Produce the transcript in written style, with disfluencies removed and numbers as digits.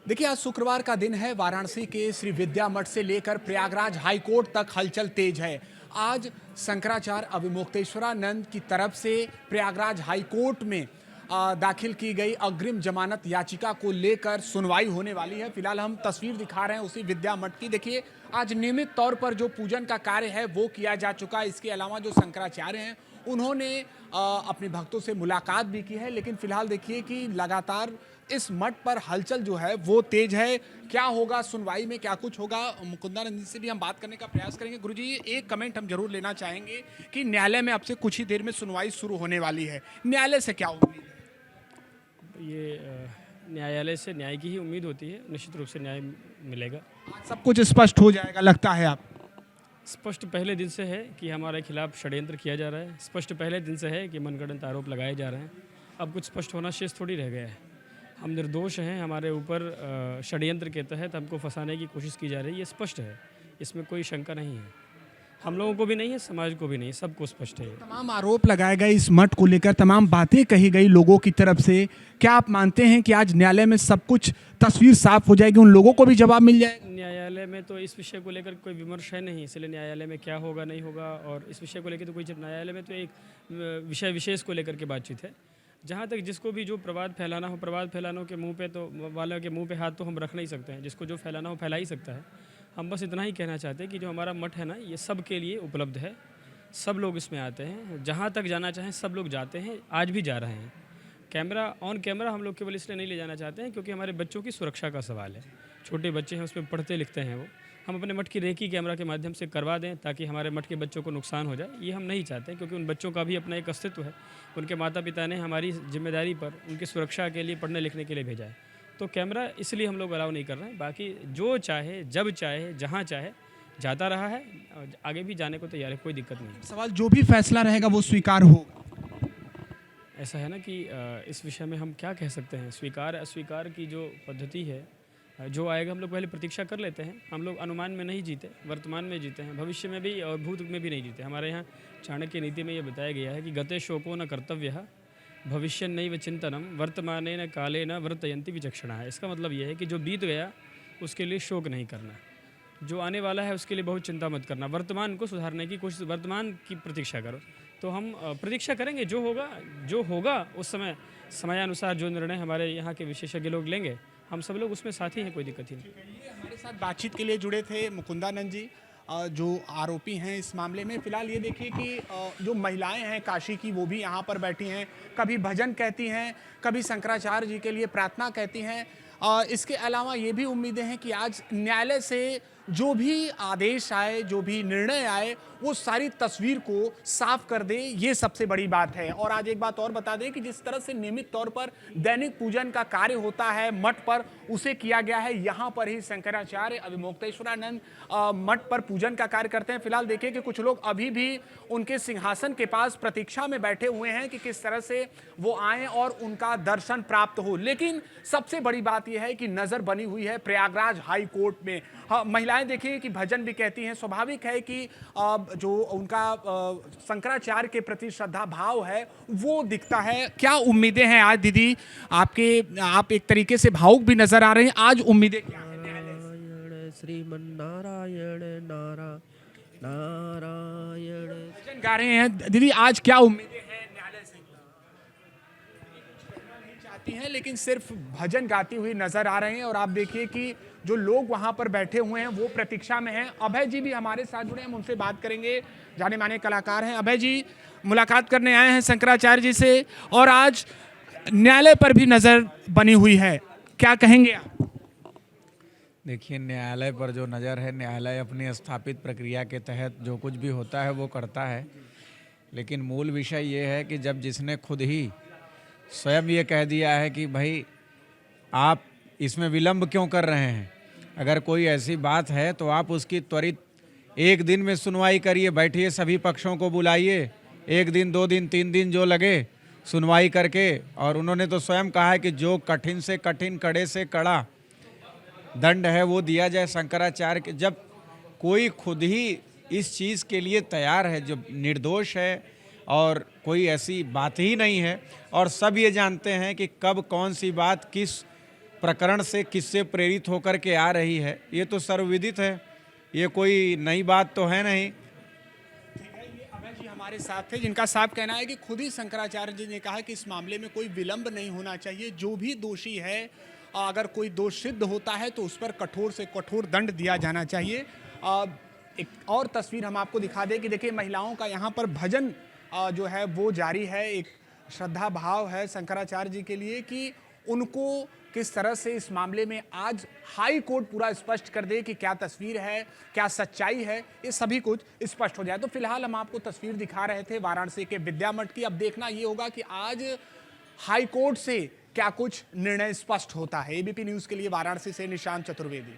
देखिए, आज शुक्रवार का दिन है। वाराणसी के श्री विद्या मठ से लेकर प्रयागराज हाईकोर्ट तक हलचल तेज है। आज शंकराचार्य अविमुक्तेश्वरानंद की तरफ से प्रयागराज हाईकोर्ट में दाखिल की गई अग्रिम जमानत याचिका को लेकर सुनवाई होने वाली है। फिलहाल हम तस्वीर दिखा रहे हैं उसी विद्या मठ की। देखिए, आज नियमित तौर पर जो पूजन का कार्य है वो किया जा चुका है। इसके अलावा जो शंकराचार्य हैं उन्होंने अपने भक्तों से मुलाकात भी की है। लेकिन फिलहाल देखिए कि लगातार इस मठ पर हलचल जो है वो तेज है। क्या होगा सुनवाई में, क्या कुछ होगा, मुकुंदानंद जी से भी हम बात करने का प्रयास करेंगे। गुरुजी, एक कमेंट हम जरूर लेना चाहेंगे कि न्यायालय में अब से कुछ ही देर में सुनवाई शुरू होने वाली है। न्यायालय से क्या उम्मीद है? ये न्यायालय से न्याय की ही उम्मीद होती है। निश्चित रूप से न्याय मिलेगा। आज सब कुछ स्पष्ट हो जाएगा लगता है आप? स्पष्ट पहले दिन से है कि हमारे खिलाफ षड्यंत्र किया जा रहा है। स्पष्ट पहले दिन से है कि मनगढ़ंत आरोप लगाए जा रहे हैं। अब कुछ स्पष्ट होना शेष थोड़ी रह गया है। हम निर्दोष हैं। हमारे ऊपर षड्यंत्र के तहत हमको फंसाने की कोशिश की जा रही है। ये स्पष्ट है, इसमें कोई शंका नहीं है। हम लोगों को भी नहीं है, समाज को भी नहीं, सबको स्पष्ट है। तमाम आरोप लगाए गए इस मठ को लेकर, तमाम बातें कही गई लोगों की तरफ से। क्या आप मानते हैं कि आज न्यायालय में सब कुछ तस्वीर साफ हो जाएगी, उन लोगों को भी जवाब मिल जाएगा? न्यायालय में तो इस विषय को लेकर कोई विमर्श है नहीं, इसलिए न्यायालय में क्या होगा नहीं होगा और इस विषय को लेकर तो कोई न्यायालय में तो एक विषय विशेष को लेकर के बातचीत है। जहाँ तक जिसको भी जो प्रवाद फैलाना हो, प्रवाद फैलानों के मुंह पे तो वालों के मुंह पे हाथ तो हम रख नहीं सकते हैं। जिसको जो फैलाना हो फैला ही सकता है। हम बस इतना ही कहना चाहते हैं कि जो हमारा मठ है ना, ये सब के लिए उपलब्ध है। सब लोग इसमें आते हैं, जहाँ तक जाना चाहें सब लोग जाते हैं, आज भी जा रहे हैं। कैमरा ऑन कैमरा हम लोग केवल इसलिए नहीं ले जाना चाहते हैं क्योंकि हमारे बच्चों की सुरक्षा का सवाल है। छोटे बच्चे हैं, उसमें पढ़ते लिखते हैं वो। हम अपने मठ की रेकी कैमरा के माध्यम से करवा दें ताकि हमारे मठ के बच्चों को नुकसान हो जाए, ये हम नहीं चाहते क्योंकि उन बच्चों का भी अपना एक अस्तित्व है। उनके माता पिता ने हमारी जिम्मेदारी पर उनकी सुरक्षा के लिए, पढ़ने लिखने के लिए भेजा है। तो कैमरा इसलिए हम लोग अलाउ नहीं कर रहे हैं। बाकी जो चाहे, जब चाहे, जहाँ चाहे जाता रहा है और आगे भी जाने को तैयार है, कोई दिक्कत नहीं। सवाल, जो भी फैसला रहेगा वो स्वीकार होगा? ऐसा है ना कि इस विषय में हम क्या कह सकते हैं। स्वीकार अस्वीकार की जो पद्धति है, जो आएगा हम लोग पहले प्रतीक्षा कर लेते हैं। हम लोग अनुमान में नहीं जीते, वर्तमान में जीते हैं। भविष्य में भी और भूत में भी नहीं जीते। हमारे यहाँ चाणक्य नीति में ये बताया गया है कि गते शोको न कर्तव्य भविष्य नैव चिंतनम वर्तमाने न काले न वर्तयंती विचक्षणा है। इसका मतलब यह है कि जो बीत गया उसके लिए शोक नहीं करना, जो आने वाला है उसके लिए बहुत चिंता मत करना, वर्तमान को सुधारने की कोशिश, वर्तमान की प्रतीक्षा करो। तो हम प्रतीक्षा करेंगे, जो होगा उस समय समयानुसार जो निर्णय हमारे यहाँ के विशेषज्ञ लोग लेंगे, हम सब लोग उसमें साथी हैं, कोई दिक्कत ही नहीं। हमारे साथ बातचीत के लिए जुड़े थे मुकुंदानंद जी, जो आरोपी हैं इस मामले में। फिलहाल ये देखिए कि जो महिलाएं हैं काशी की, वो भी यहाँ पर बैठी हैं। कभी भजन कहती हैं, कभी शंकराचार्य जी के लिए प्रार्थना कहती हैं। इसके अलावा ये भी उम्मीदें हैं कि आज न्यायालय से जो भी आदेश आए, जो भी निर्णय आए, वो सारी तस्वीर को साफ कर दे, ये सबसे बड़ी बात है। और आज एक बात और बता दें कि जिस तरह से नियमित तौर पर दैनिक पूजन का कार्य होता है मठ पर, उसे किया गया है। यहाँ पर ही शंकराचार्य अविमुक्तेश्वरानंद मठ पर पूजन का कार्य करते हैं। फिलहाल देखिए कि कुछ लोग अभी भी उनके सिंहासन के पास प्रतीक्षा में बैठे हुए हैं कि किस तरह से वो आए और उनका दर्शन प्राप्त हो। लेकिन सबसे बड़ी बात यह है कि नजर बनी हुई है प्रयागराज हाई कोर्ट में। हाँ, महिलाएं देखिए कि भजन भी कहती हैं। स्वाभाविक है कि जो उनका शंकराचार्य के प्रति श्रद्धा भाव है वो दिखता है। क्या उम्मीदें हैं आज दीदी आपके? आप एक तरीके से भावुक भी नजर आ रहे हैं। आज उम्मीदें क्या हैं? नारायण श्रीमन्नारायण नारायण भजन गा रहे हैं दीदी, आज क्या उम्मीदें हैं न्यायालय से? नहीं चाहती हैं लेकिन सिर्फ भजन गाती हुई नजर आ रहे हैं। और आप देखिए कि जो लोग वहां पर बैठे हुए हैं वो प्रतीक्षा में हैं। अभय जी भी हमारे साथ जुड़े हैं, हम उनसे बात करेंगे। जाने माने कलाकार हैं। अभय जी मुलाकात करने आए हैं शंकराचार्य जी से और आज न्यायालय पर भी नजर बनी हुई है, क्या कहेंगे आप? देखिए, न्यायालय पर जो नज़र है, न्यायालय अपनी स्थापित प्रक्रिया के तहत जो कुछ भी होता है वो करता है। लेकिन मूल विषय ये है कि जब जिसने खुद ही स्वयं ये कह दिया है कि भाई आप इसमें विलंब क्यों कर रहे हैं, अगर कोई ऐसी बात है तो आप उसकी त्वरित एक दिन में सुनवाई करिए। बैठिए, सभी पक्षों को बुलाइए, 1 दिन 2 दिन 3 दिन जो लगे सुनवाई करके। और उन्होंने तो स्वयं कहा है कि जो कठिन से कठिन, कड़े से कड़ा दंड है वो दिया जाए शंकराचार्य के। जब कोई खुद ही इस चीज़ के लिए तैयार है, जो निर्दोष है और कोई ऐसी बात ही नहीं है, और सब ये जानते हैं कि कब कौन सी बात किस प्रकरण से किससे प्रेरित होकर के आ रही है, ये तो सर्वविदित है, ये कोई नई बात तो है नहीं। ये अभय जी हमारे साथ थे जिनका साफ कहना है कि खुद ही शंकराचार्य जी ने कहा कि इस मामले में कोई विलंब नहीं होना चाहिए, जो भी दोषी है अगर कोई दोष सिद्ध होता है तो उस पर कठोर से कठोर दंड दिया जाना चाहिए। एक और तस्वीर हम आपको दिखा दें कि देखिए महिलाओं का यहाँ पर भजन जो है वो जारी है। एक श्रद्धा भाव है शंकराचार्य जी के लिए कि उनको किस तरह से इस मामले में आज हाई कोर्ट पूरा स्पष्ट कर दे कि क्या तस्वीर है, क्या सच्चाई है, ये सभी कुछ स्पष्ट हो जाए। तो फिलहाल हम आपको तस्वीर दिखा रहे थे वाराणसी के विद्या मठ की। अब देखना ये होगा कि आज हाई कोर्ट से क्या कुछ निर्णय स्पष्ट होता है। एबीपी न्यूज़ के लिए वाराणसी से निशांत चतुर्वेदी।